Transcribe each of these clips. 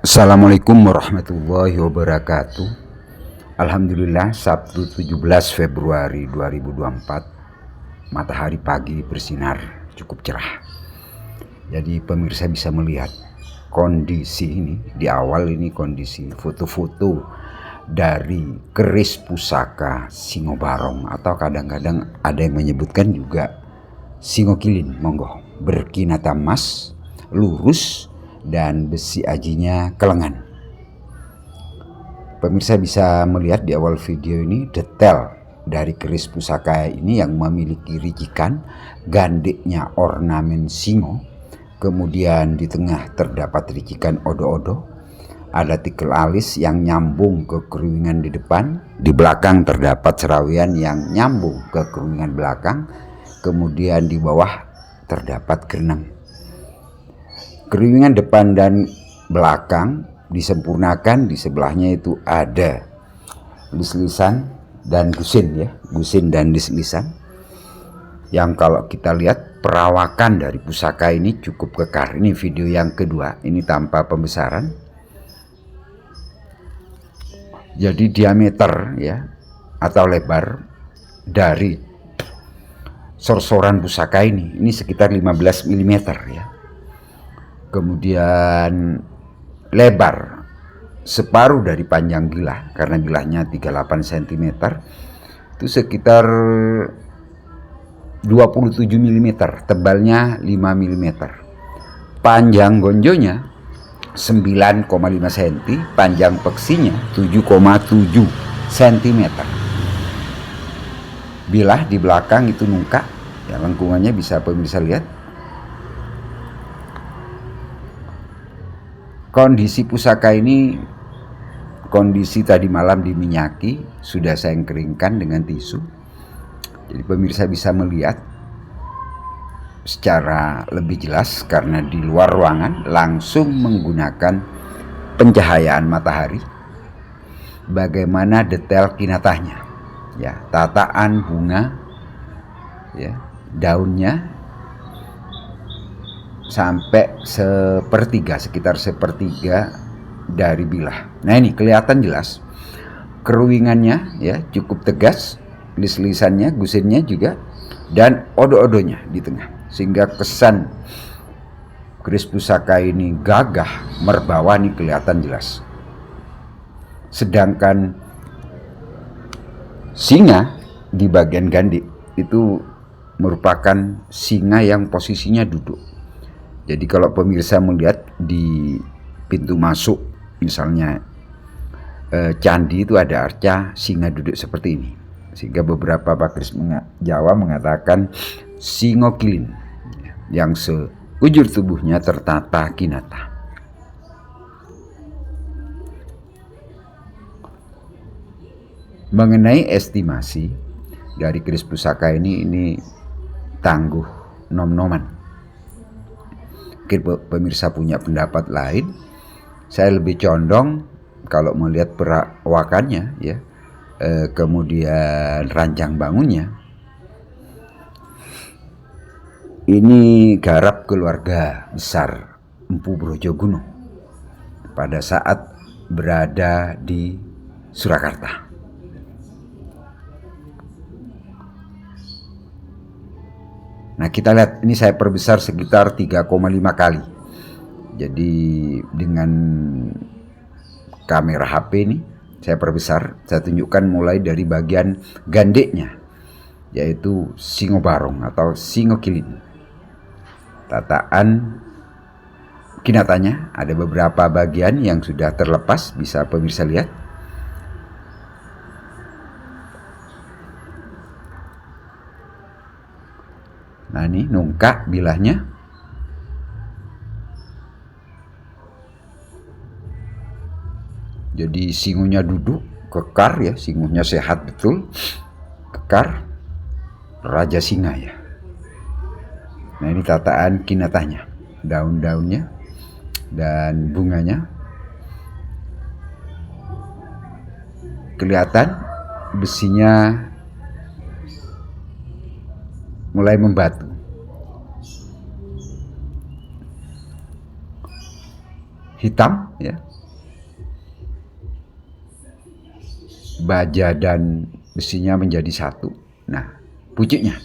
Assalamualaikum warahmatullahi wabarakatuh. Alhamdulillah, Sabtu 17 Februari 2024, matahari pagi bersinar cukup cerah. Jadi pemirsa bisa melihat kondisi ini. Di awal ini kondisi foto-foto dari keris pusaka Singo Barong, atau kadang-kadang ada yang menyebutkan juga Singo Kilin. Monggo, berkinata emas, lurus, dan besi ajinya kelengan. Pemirsa bisa melihat di awal video ini detail dari keris pusaka ini yang memiliki ricikan gandeknya ornamen singo. Kemudian di tengah terdapat ricikan odo-odo, ada tikel alis yang nyambung ke keruingan di depan. Di belakang terdapat serawian yang nyambung ke keruingan belakang. Kemudian di bawah terdapat gerenang. Keruingan depan dan belakang disempurnakan. Di sebelahnya itu ada lis-lisan dan gusin, ya, gusin dan lis-lisan. Yang kalau kita lihat perawakan dari pusaka ini cukup kekar. Ini video yang kedua, ini tanpa pembesaran. Jadi diameter, ya, atau lebar dari sorsoran pusaka ini sekitar 15 mm, ya. Kemudian lebar separuh dari panjang bilah, karena bilahnya 38 cm, itu sekitar 27 mm, tebalnya 5 mm. Panjang gonjonya 9,5 cm, panjang peksinya 7,7 cm. Bilah di belakang itu nungkak, ya, lengkungannya bisa pemirsa lihat. Kondisi pusaka ini, kondisi tadi malam diminyaki, sudah saya keringkan dengan tisu. Jadi pemirsa bisa melihat secara lebih jelas karena di luar ruangan langsung menggunakan pencahayaan matahari. Bagaimana detail kinatanya, ya, tataan bunga, ya, daunnya sampai sekitar sepertiga dari bilah. Nah, ini kelihatan jelas keruingannya, ya, cukup tegas, lis-lisannya, gusinnya juga, dan odo-odonya di tengah, sehingga kesan keris pusaka ini gagah merbawa ini kelihatan jelas. Sedangkan singa di bagian gandhi itu merupakan singa yang posisinya duduk. Jadi kalau pemirsa melihat di pintu masuk misalnya candi itu ada arca singa duduk seperti ini, sehingga beberapa pakar Jawa mengatakan Singo Kilin, yang seujur tubuhnya tertata kinata. Mengenai estimasi dari keris pusaka ini tangguh nom-noman. Mungkin pemirsa punya pendapat lain. Saya lebih condong kalau melihat perawakannya, ya, kemudian rancang bangunnya, ini garap keluarga besar Empu Brojogono pada saat berada di Surakarta. Nah, kita lihat ini saya perbesar sekitar 3,5 kali. Jadi dengan kamera HP ini saya perbesar, saya tunjukkan mulai dari bagian gandeknya, yaitu Singo Barong atau Singo Kilin. Tataan kinatanya ada beberapa bagian yang sudah terlepas, bisa pemirsa lihat. Nah, ini nungkak bilahnya. Jadi singonya duduk, kekar, ya, singonya sehat betul, kekar, raja singa, ya. Nah, ini tataan kinatanya, daun-daunnya dan bunganya. Kelihatan besinya mulai membatu. hitam, ya. Baja dan besinya menjadi satu. Nah, pucuknya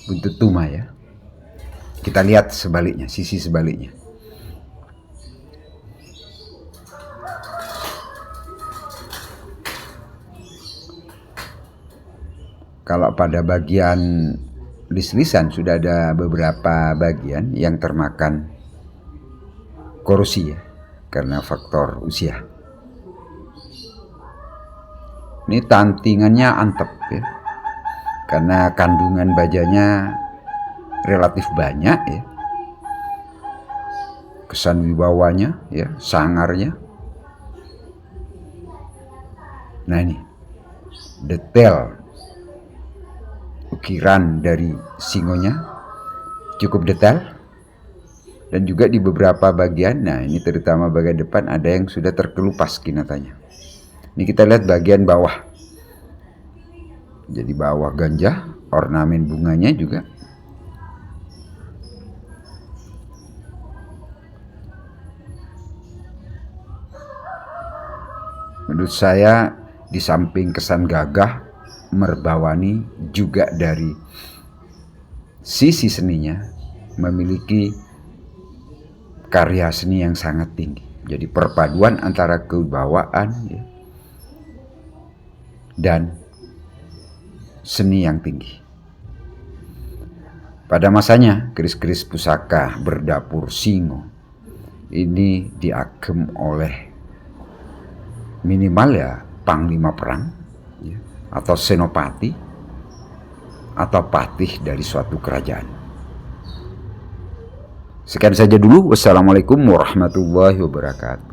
buntut tuma, ya. Kita lihat sebaliknya, sisi sebaliknya. Kalau pada bagian lis-lisan sudah ada beberapa bagian yang termakan korosi, ya, karena faktor usia. Ini tantingannya antep, ya, karena kandungan bajanya relatif banyak, ya. Kesan wibawanya, ya, sangarnya. Nah, ini detail ukiran dari singonya cukup detail, dan juga di beberapa bagian. Nah, ini terutama bagian depan ada yang sudah terkelupas kinatanya. Ini kita lihat bagian bawah. Jadi bawah ganja, ornamen bunganya juga. Menurut saya di samping kesan gagah, merbawani, juga dari sisi seninya memiliki karya seni yang sangat tinggi. Jadi perpaduan antara kewibawaan, ya, dan seni yang tinggi. Pada masanya keris-keris pusaka berdapur Singo ini diagem oleh minimal, ya, panglima perang, ya, atau senopati atau patih dari suatu kerajaan. Sekian saja dulu. Wassalamualaikum warahmatullahi wabarakatuh.